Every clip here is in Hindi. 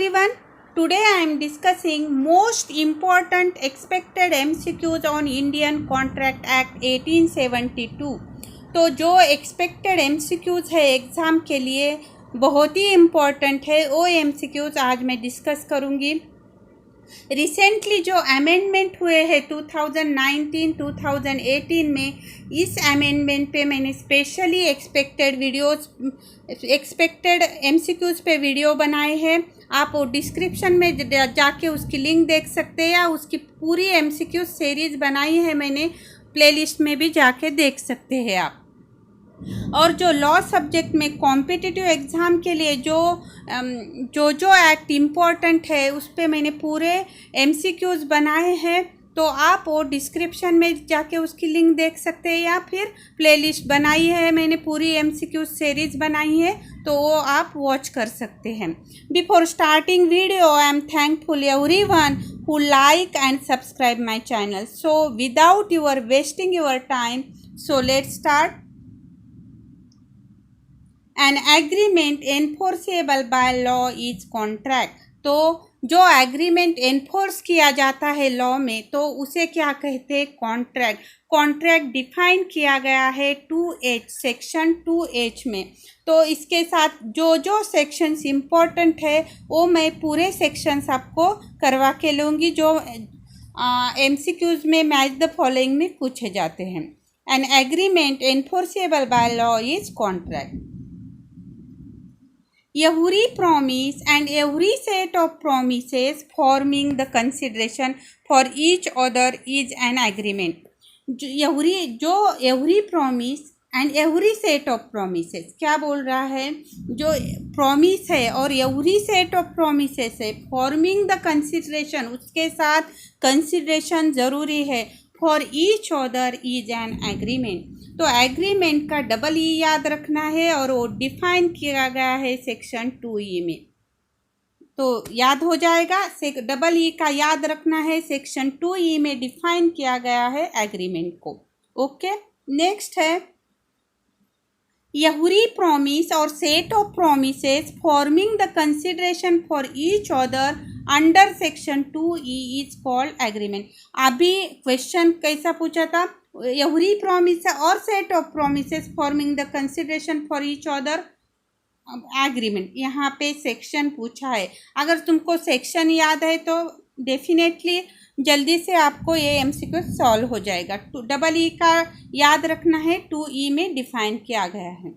everyone. Today I am discussing most important expected MCQs on Indian Contract Act 1872. तो जो एक्सपेक्टेड MCQs है एग्ज़ाम के लिए बहुत ही इम्पॉर्टेंट है, वो MCQs आज मैं डिस्कस करूँगी। रिसेंटली जो अमेंडमेंट हुए हैं 2019-2018 में, इस अमेंडमेंट पे मैंने स्पेशली एक्सपेक्टेड MCQs पे वीडियो बनाए हैं। आप वो डिस्क्रिप्शन में जाके उसकी लिंक देख सकते हैं, या उसकी पूरी MCQ सीरीज़ बनाई है मैंने, प्लेलिस्ट में भी जाके देख सकते हैं आप। और जो लॉ सब्जेक्ट में कॉम्पिटिटिव एग्ज़ाम के लिए जो एक्ट इम्पॉर्टेंट है उस पे मैंने पूरे MCQs बनाए हैं, तो आप वो डिस्क्रिप्शन में जाके उसकी लिंक देख सकते हैं, या फिर प्लेलिस्ट बनाई है मैंने, पूरी MCQ सीरीज़ बनाई है, तो वो आप वॉच कर सकते हैं। Before starting video, I am thankful everyone who like and subscribe my channel. So without wasting your time, so let's start. An agreement enforceable by law is contract. तो जो एग्रीमेंट एनफोर्स किया जाता है लॉ में, तो उसे क्या कहते हैं? कॉन्ट्रैक्ट। कॉन्ट्रैक्ट डिफाइन किया गया है 2H सेक्शन 2H में। तो इसके साथ जो सेक्शंस इम्पोर्टेंट है वो मैं पूरे सेक्शंस आपको करवा के लूँगी, जो MCQs में मैच द फॉलोइंग में पूछे जाते हैं। An agreement enforceable by law is contract. Every promise and every set of promises forming the consideration for each other is an agreement. every promise and every set of promises, क्या बोल रहा है? जो promise है और every set of promises है, forming the consideration, उसके साथ consideration ज़रूरी है, for each other is an agreement. तो एग्रीमेंट का डबल ई याद रखना है, और वो डिफाइन किया गया है सेक्शन 2E में। तो याद हो जाएगा, डबल ई का याद रखना है, सेक्शन 2E में डिफाइन किया गया है एग्रीमेंट को। ओके, नेक्स्ट है every promise or set of promises forming the consideration for each other under section 2E is called agreement. अभी क्वेश्चन कैसा पूछा था? every promise और set of promises forming the consideration for each other agreement, यहाँ पे सेक्शन पूछा है। अगर तुमको सेक्शन याद है तो डेफिनेटली जल्दी से आपको ये MCQ सॉल्व हो जाएगा। डबल ई का याद रखना है, 2E में डिफाइन किया गया है।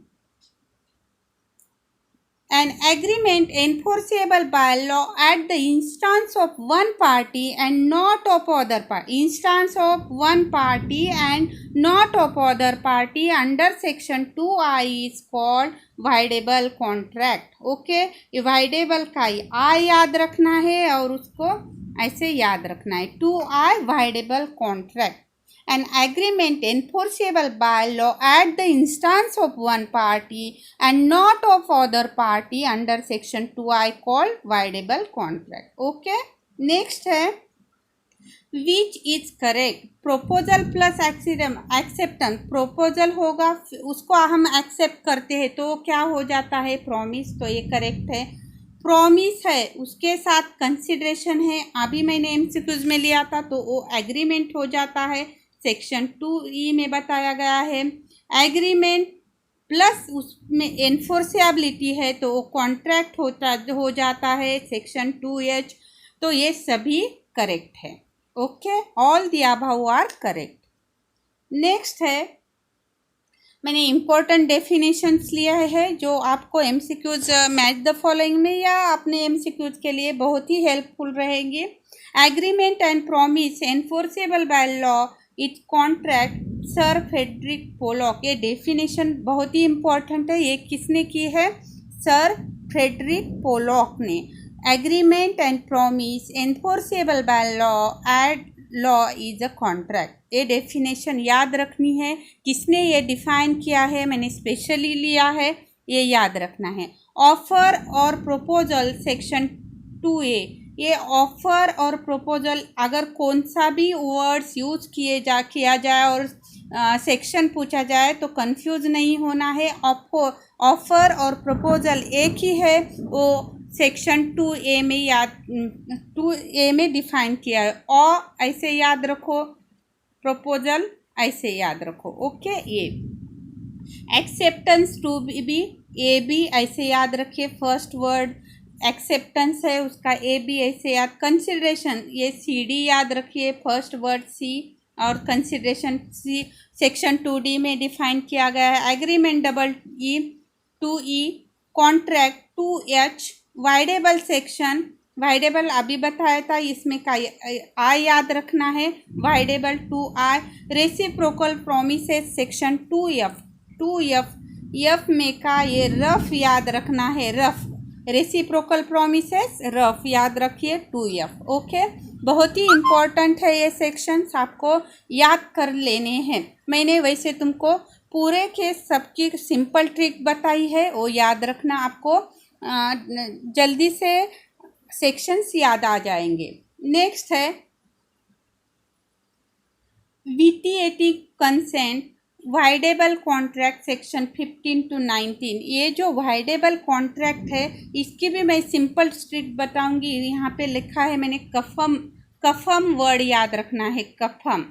An agreement enforceable by law at the instance of one party and not of other party. Instance of one party and not of other party under section 2I is called voidable contract. Okay, voidable का I याद रखना है और उसको ऐसे याद रखना है, 2I voidable contract. An agreement enforceable by law at the instance of one party and not of other party under section 2I called voidable contract. Okay, next है which is correct. proposal plus acceptance. proposal होगा, उसको हम एक्सेप्ट करते हैं तो क्या हो जाता है? प्रॉमिस। तो ये करेक्ट है। प्रॉमिस है, उसके साथ कंसिडरेशन है, अभी मैंने MCQs में लिया था, तो वो एग्रीमेंट हो जाता है, सेक्शन 2E में बताया गया है। एग्रीमेंट प्लस उसमें एनफोर्सेबिलिटी है, तो वो कॉन्ट्रैक्ट हो जाता है, सेक्शन 2H। तो ये सभी करेक्ट है। Okay, all the above are correct. Next है, मैंने इम्पोर्टेंट डेफिनेशंस लिया है जो आपको MCQs मैच द फॉलोइंग में या अपने MCQs के लिए बहुत ही हेल्पफुल रहेंगे। Agreement and promise enforceable by law it contract, sir Frederick Pollock. ये डेफिनेशन बहुत ही इम्पॉर्टेंट है। ये किसने की है? सर फ्रेडरिक पोलॉक ने। Agreement and promise enforceable by law at law is a contract. ये डेफिनेशन याद रखनी है। किसने ये डिफाइन किया है? मैंने स्पेशली लिया है, ये याद रखना है। ऑफर और प्रपोजल सेक्शन 2A, ये ऑफर और प्रपोजल अगर कौन सा भी वर्ड्स यूज किया जाए और सेक्शन पूछा जाए तो कंफ्यूज नहीं होना है। ऑफर और प्रपोजल एक ही है, वो सेक्शन 2A में 2A में डिफाइन किया है। ऐसे याद रखो, प्रपोजल ऐसे याद रखो। ओके, ये acceptance to be, A B ऐसे याद रखिए। फर्स्ट वर्ड एक्सेप्टेंस है, उसका ए बी ऐसे याद। कंसिडरेशन, ये सी डी याद रखिए, फर्स्ट वर्ड सी और कंसिडरेशन सी। सेक्शन 2D में डिफाइन किया गया है। Agreement double E, 2E। Contract 2H। Voidable section, voidable अभी बताया था, इसमें का आई याद रखना है, voidable 2I। Reciprocal promises section 2F, 2F। F में का ये रफ याद रखना है, रफ। रेसिप्रोकल प्रोमिसेस रफ याद रखिए, 2F। ओके, बहुत ही इम्पोर्टेंट है ये सेक्शंस, आपको याद कर लेने हैं। मैंने वैसे तुमको पूरे के सबकी सिंपल ट्रिक बताई है, वो याद रखना, आपको जल्दी से सेक्शंस याद आ जाएंगे। नेक्स्ट है vitiate consent, voidable contract section 15 to 19। ये जो वाइडेबल कॉन्ट्रैक्ट है, इसकी भी मैं सिंपल ट्रिक बताऊंगी। यहाँ पे लिखा है मैंने, कफम, कफम वर्ड याद रखना है, कफम।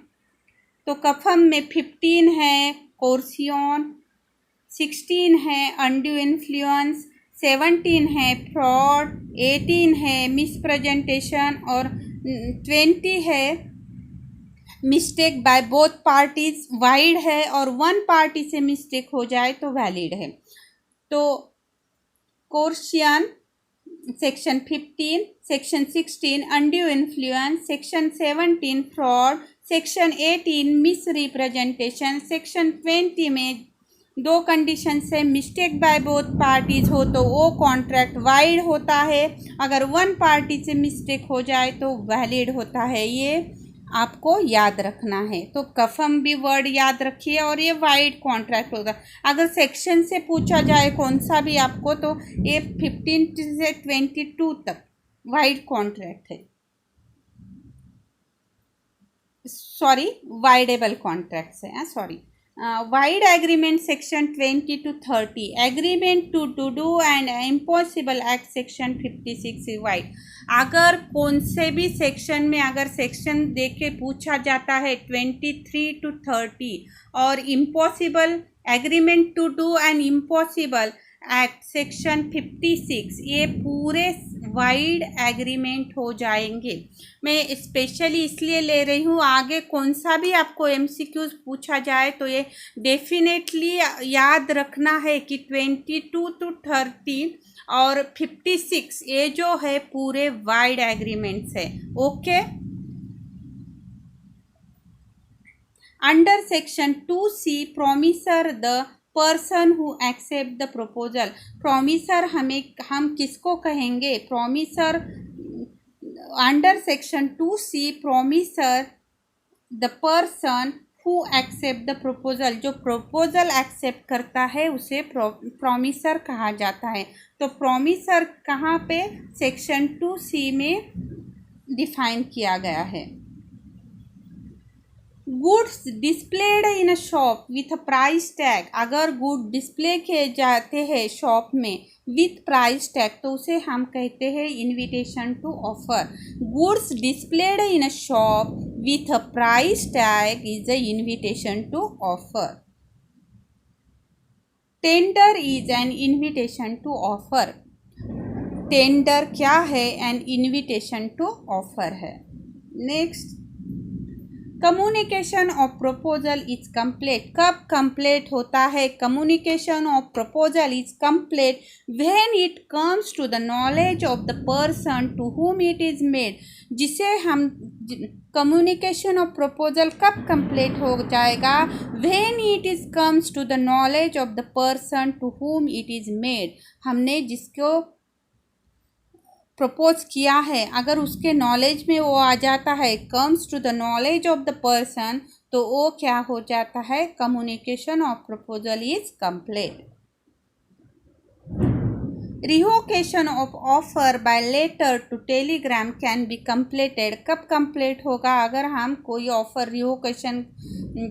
तो कफम में 15 है कोर्सियन, 16 है अनड्यू इन्फ्लुएंस, 17 है फ्रॉड, 18 है मिसप्रेजेंटेशन और 20 है mistake by both parties. Wide है और वन पार्टी से मिस्टेक हो जाए तो वैलिड है। तो coercion section 15, section 16 undue influence, section 17 fraud, section 18 misrepresentation, section 20 में दो कंडीशन से मिस्टेक बाय बोथ पार्टीज हो तो वो कॉन्ट्रैक्ट वाइड होता है, अगर वन पार्टी से मिस्टेक हो जाए तो वैलिड होता है। ये आपको याद रखना है। तो कफम भी वर्ड याद रखिए, और ये वाइड कॉन्ट्रैक्ट होगा। अगर सेक्शन से पूछा जाए कौन सा भी आपको, तो ये 15 से 22 तक वाइड कॉन्ट्रैक्ट है, सॉरी वाइडेबल कॉन्ट्रैक्ट्स है, sorry. Void agreement section 20 to 30, agreement to do and impossible act section 56 void. अगर कौन से भी सेक्शन में अगर सेक्शन दे के पूछा जाता है 23 to 30 और impossible, agreement to do and impossible act section 56, ये पूरे वाइड एग्रीमेंट हो जाएंगे। मैं स्पेशली इसलिए ले रही हूँ, आगे कौन सा भी आपको एमसीक्यूज पूछा जाए तो ये डेफिनेटली याद रखना है कि 22 to 30 और 56 ये जो है पूरे वाइड एग्रीमेंट्स है। Okay, under section 2C promisor the person who accept the proposal. Promisor हम किसको कहेंगे? Promisor under section 2C promisor the person who accept the proposal, जो प्रपोजल एक्सेप्ट करता है उसे प्रोमिसर कहा जाता है। तो प्रोमिसर कहाँ पे? सेक्शन 2C में डिफाइन किया गया है। Goods displayed in a shop with price tag, अगर गुड डिस्प्ले किए जाते हैं शॉप में विथ प्राइस टैग तो उसे हम कहते हैं invitation to offer. Goods displayed in a shop with a price tag is a invitation to offer. Tender is an invitation to offer. Tender क्या है? एन इनविटेशन टू ऑफर है। Next, communication of proposal is complete. कब कंप्लीट होता है? Communication of proposal is complete when it comes to the knowledge of the person to whom it is made. जिसे हम कम्युनिकेशन ऑफ प्रपोजल कब कंप्लीट हो जाएगा? When it is comes to the knowledge of the person to whom it is made. हमने जिसको प्रपोज किया है अगर उसके नॉलेज में वो आ जाता है, comes to the knowledge of the person, तो वो क्या हो जाता है? Communication of proposal is complete. Revocation of offer by letter to telegram can be completed. कब कंप्लीट होगा? अगर हम कोई ऑफर रिवोकेशन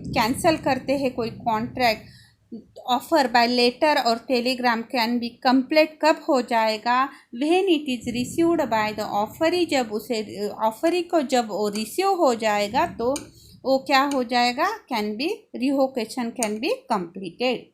कैंसिल करते हैं कोई कॉन्ट्रैक्ट ऑफर बाय लेटर और टेलीग्राम कैन बी कंप्लीट कब हो जाएगा, when it is received by the offeree, जब उसे ऑफरी को जब वो रिसीव हो जाएगा तो वो क्या हो जाएगा, can be revocation can be completed.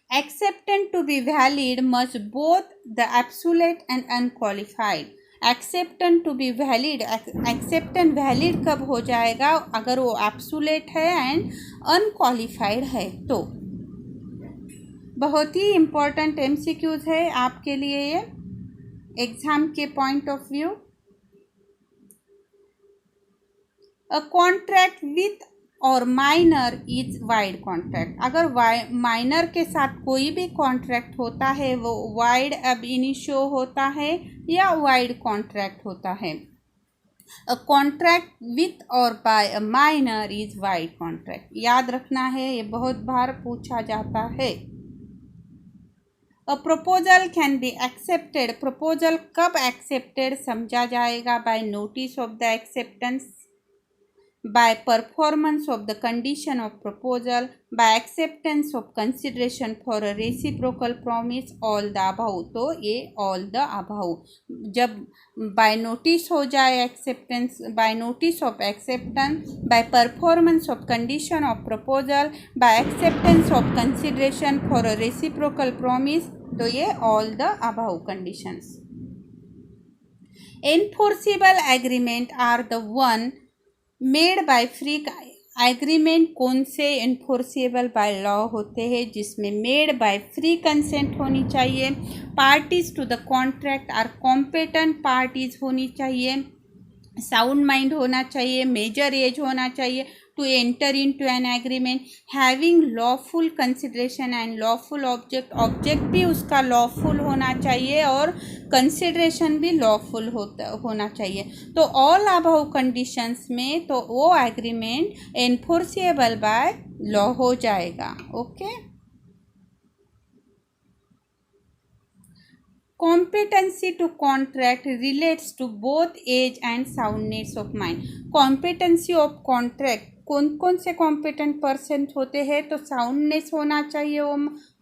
Acceptance to be valid must both the absolute and unqualified. Acceptance to be valid, acceptance valid कब हो जाएगा, अगर वो absolute है and unqualified है तो। बहुत ही important MCQs है आपके लिए ये एग्जाम के point of view. A contract with और माइनर इज वाइड कॉन्ट्रैक्ट, अगर माइनर के साथ कोई भी कॉन्ट्रैक्ट होता है वो वाइड अब इनिशियो होता है या वाइड कॉन्ट्रैक्ट होता है। अ कॉन्ट्रैक्ट विथ और by a minor is void contract, याद रखना है, ये बहुत बार पूछा जाता है। A proposal can be accepted, proposal कब एक्सेप्टेड समझा जाएगा, by notice of the acceptance, by performance of the condition of proposal, by acceptance of consideration for a reciprocal promise, all the above। तो ये all the above, जब by notice हो जाए acceptance, by notice of acceptance, by performance of condition of proposal, by acceptance of consideration for a reciprocal promise, तो ये all the above conditions। Enforceable agreement are the one made by free, agreement कौन से इन्फोर्सेबल बाय लॉ होते हैं, जिसमें मेड बाय फ्री कंसेंट होनी चाहिए, parties to the contract are competent parties होनी चाहिए, साउंड माइंड होना चाहिए, मेजर एज होना चाहिए to enter into an agreement, having lawful consideration and lawful object, object भी उसका लॉफुल होना चाहिए और कंसिडरेशन भी लॉफुल होना चाहिए। तो ऑल अबव कंडीशंस में तो वो एग्रीमेंट एनफोर्सेबल बाय लॉ हो जाएगा। Okay, competency to contract relates to both age and soundness of mind। competency of contract, कौन कौन से कॉम्पिटेंट पर्सन होते हैं, तो साउंडनेस होना चाहिए वो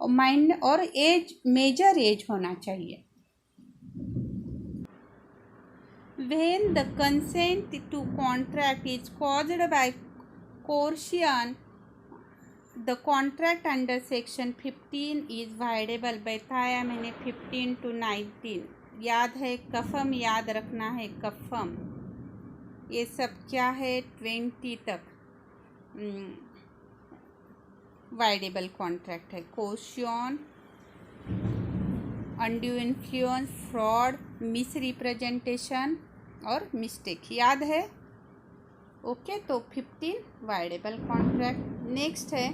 माइंड, और एज मेजर एज होना चाहिए। when the consent to contract is caused by coercion, the contract under section 15 is viable। बताया मैंने 15 to 19, याद है, कफम याद रखना है, कफम, ये सब क्या है 20 तक वाइडेबल कॉन्ट्रैक्ट है। Coercion, undue influence, fraud, misrepresentation और मिस्टेक, याद है। ओके, तो 15 वाइडेबल कॉन्ट्रैक्ट। नेक्स्ट है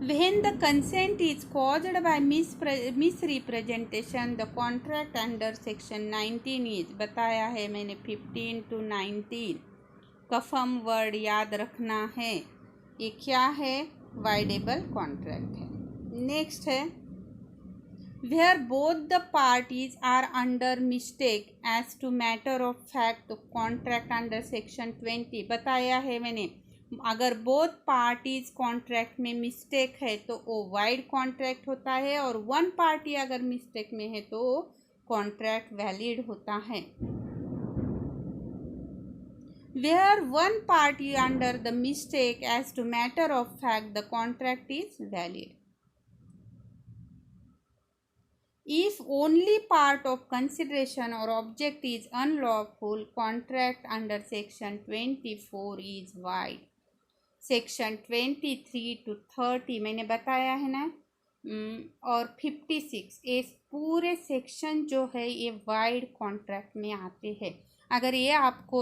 when the consent is caused by misrepresentation, the contract under section 19 is, बताया है मैंने 15 to 19, कफम वर्ड याद रखना है, ये क्या है, वाइडेबल कॉन्ट्रैक्ट है। नेक्स्ट है where both the parties are under mistake as to matter of fact, तो contract under section 20, बताया है मैंने, अगर बोथ पार्टीज कॉन्ट्रैक्ट में मिस्टेक है तो वो वाइड कॉन्ट्रैक्ट होता है, और वन पार्टी अगर मिस्टेक में है तो कॉन्ट्रैक्ट वैलिड होता है। Where one party under the mistake as to matter of fact, the contract is valid. If only part of consideration or object is unlawful, contract under section 24 is void। Section 23 to 30 मैंने बताया है ना, और 56, ये पूरे सेक्शन जो है ये वाइड कॉन्ट्रैक्ट में आते हैं। अगर ये आपको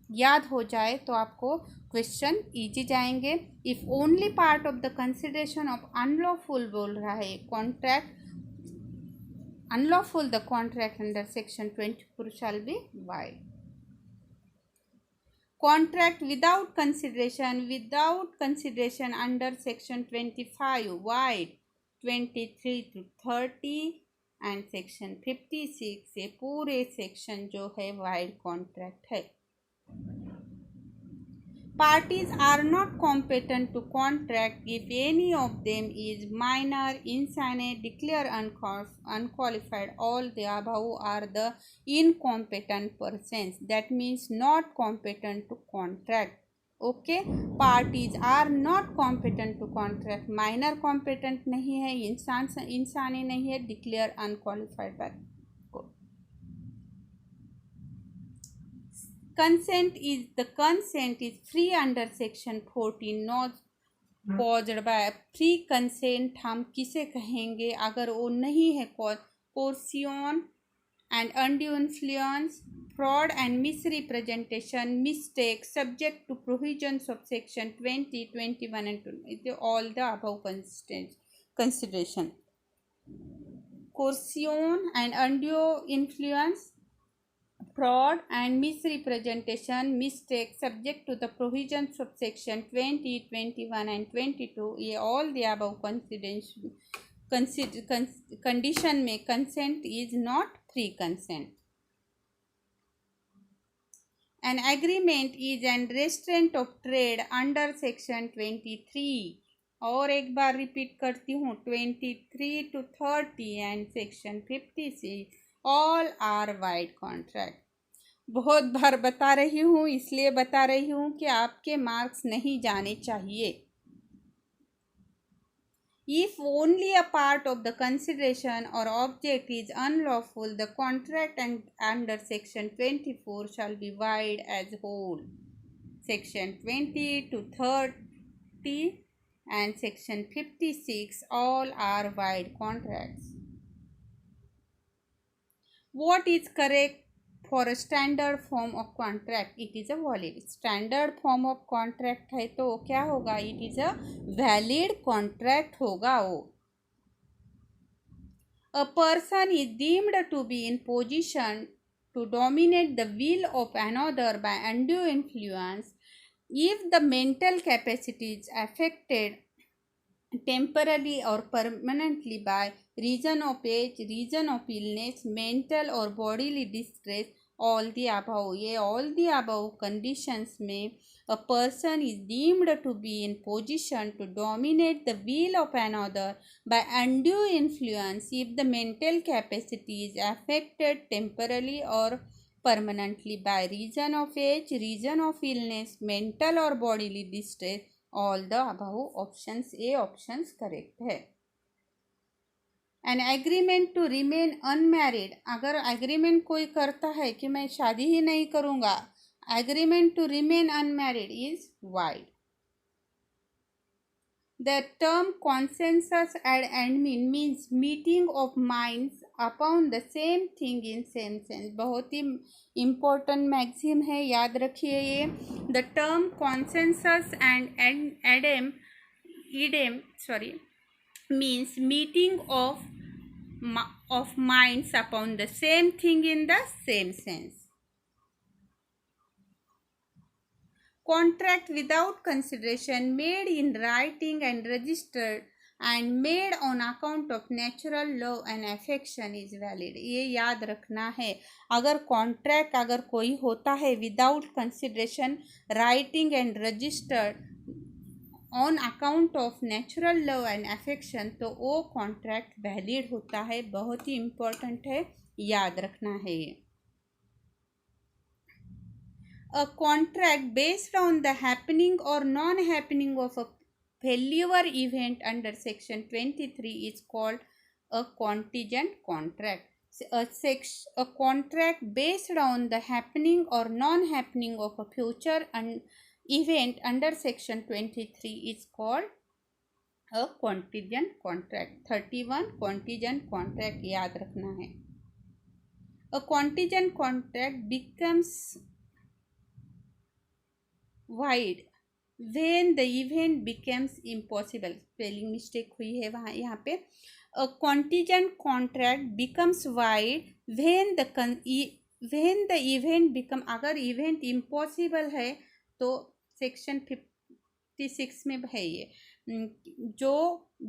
याद हो जाए तो आपको क्वेश्चन इजी जाएंगे। If only part of the consideration of unlawful बोल रहा है, contract unlawful, the contract under section 24 shall be void। contract without consideration under section 25 void, 23 to 30 and section 56, ये पूरे सेक्शन जो है वाइड कॉन्ट्रैक्ट है। Parties are not competent to contract if any of them is minor, insane, declare unqualified. All the above are the incompetent persons. That means not competent to contract. Okay, parties are not competent to contract. Minor competent नहीं है, इंसानी नहीं है, declare unqualified by court. Consent is free under section 14 not caused by free consent हम किसे कहेंगे अगर वो नहीं है coercion and undue influence, fraud and misrepresentation, mistake subject to provisions of section 20, 21 and 20. All the above consideration. Coercion and undue influence, fraud and misrepresentation, mistake subject to the provisions of section 20, 21 and 22. ये all the above condition में consent is not free consent. An agreement is an restraint of trade under section 23. और एक बार रिपीट करती हूँ 23 to 30 and section 56 all are void contract. बहुत बार बता रही हूँ, इसलिए बता रही हूँ कि आपके मार्क्स नहीं जाने चाहिए. If only a part of the consideration or object is unlawful, the contract under section 24 shall be void as whole. Section 20 to 30 and section 56 all are void contracts. What is correct for a standard form of contract? It is a valid. Standard form of contract है तो क्या होगा? It is a valid contract होगा वो. A person is deemed to be in position to dominate the will of another by undue influence if the mental capacity is affected temporarily or permanently by reason of age, reason of illness, mental or bodily distress, all the above. ये all the above conditions में a person is deemed to be in position to dominate the will of another by undue influence if the mental capacity is affected temporarily or permanently by reason of age, reason of illness, mental or bodily distress. All the above options, A options correct है. An agreement to remain unmarried, अगर agreement कोई करता है कि मैं शादी ही नहीं करूँगा, agreement to remain unmarried is void. The term consensus ad admin means meeting of minds upon the same thing in same sense. बहुत ही important maxim है, याद रखिए ये. The term consensus and edem means meeting of minds upon the same thing in the same sense. Contract without consideration made in writing and registered and made on account of natural love and affection is valid. ये याद रखना है. अगर कॉन्ट्रैक्ट अगर कोई होता है without consideration, writing and registered on account of natural love and affection, तो वो कॉन्ट्रैक्ट वैलिड होता है. बहुत ही इम्पोर्टेंट है, याद रखना है ये. A contract based on the happening or non-happening of a failure event under section 23 is called a contingent contract. A contract based on the happening or non-happening of a future event under section 23 is called a contingent contract. 31 contingent contract याद रखना है. A contingent contract becomes void when the event becomes impossible. Spelling mistake हुई है वहाँ यहाँ पे. A contingent contract becomes void when the event become, अगर event impossible है तो सेक्शन 56 में है ये, जो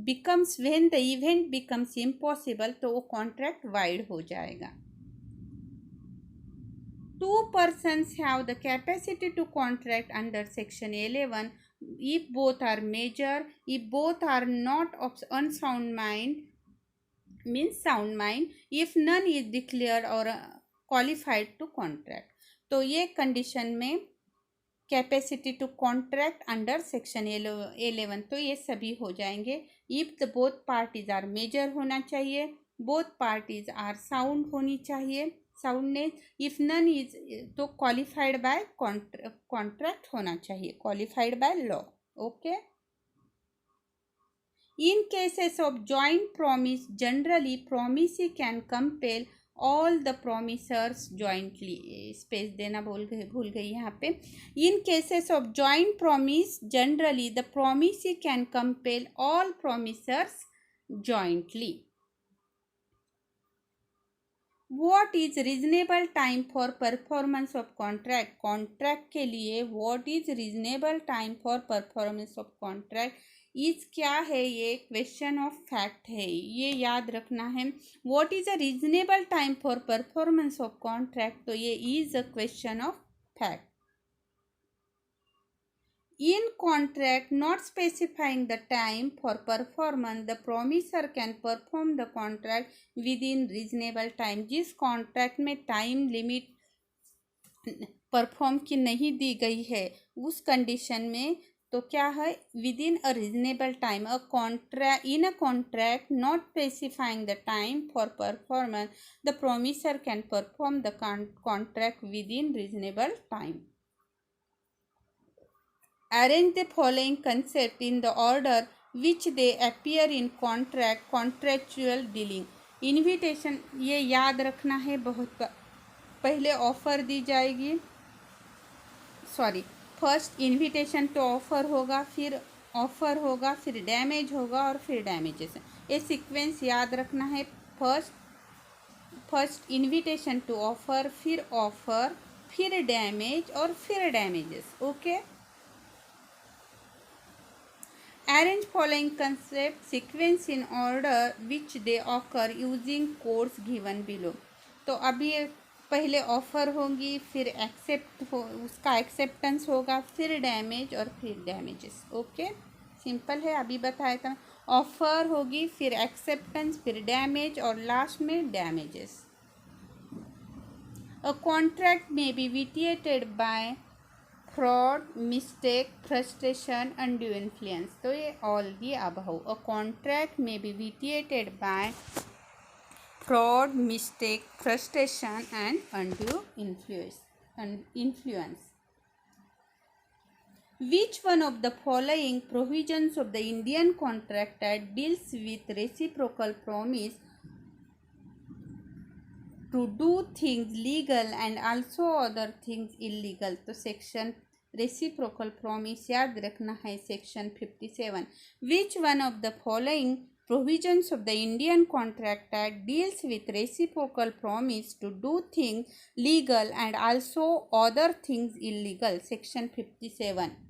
becomes when the event becomes impossible तो वो contract void हो जाएगा. two persons have the capacity to contract under section 11 if both are major, if both are not of unsound mind, means sound mind, if none is declared or qualified to contract. तो ये कंडीशन में capacity to contract under section 11 तो ये सभी हो जाएंगे. If the both parties are major होना चाहिए, बोथ पार्टीज आर साउंड होनी चाहिए, soundness. If none is to qualified by contract होना चाहिए, qualified by law. Okay. In cases of joint promise, generally promisee can compel all the promisors jointly. Space देना भूल गई यहाँ पे. In cases of joint promise, generally the promisee can compel all promisors jointly. What is reasonable time for performance of contract? Contract के लिए what is reasonable time for performance of contract? इस क्या है, ये क्वेश्चन ऑफ फैक्ट है, ये याद रखना है. What is a reasonable time for performance of contract, तो ये is a question of fact. In contract not specifying the time for performance, the promisor can perform the contract within reasonable time. जिस कॉन्ट्रैक्ट में टाइम लिमिट परफॉर्म की नहीं दी गई है उस कंडीशन में तो क्या है, with in a reasonable time. A contract in a contract not specifying the time for performance, the promisor can perform the contract with in reasonable time. Arrange the following concept in the order which they appear in contract, contractual dealing. Invitation ये याद रखना है, बहुत पहले ऑफर दी जाएगी, फर्स्ट इन्विटेशन टू ऑफर होगा, फिर ऑफर होगा, फिर डैमेज होगा और फिर डैमेजेस. ये सीक्वेंस याद रखना है. फर्स्ट इन्विटेशन टू ऑफर, फिर ऑफर, फिर डैमेज और फिर damages. Okay. Arrange following concept sequence in order which they occur using codes given below. तो अभी पहले ऑफर होगी, फिर उसका एक्सेप्टेंस होगा, फिर डैमेज और फिर डैमेजेस. ओके. सिंपल है, अभी बताया था. ऑफर होगी, फिर एक्सेप्टेंस, फिर डैमेज और लास्ट में damages. A contract may be vitiated by fraud, mistake, frustration, undue influence. तो ये all the above. A contract may be vitiated by fraud, mistake, frustration, and undue influence. Which one of the following provisions of the Indian Contract Act deals with reciprocal promise to do things legal and also other things illegal? तो सेक्शन रेसिप्रोकल प्रॉमिस याद रखना है, section 57. Which one of the following provisions of the Indian Contract Act deals with reciprocal promise to do things legal and also other things illegal? section 57.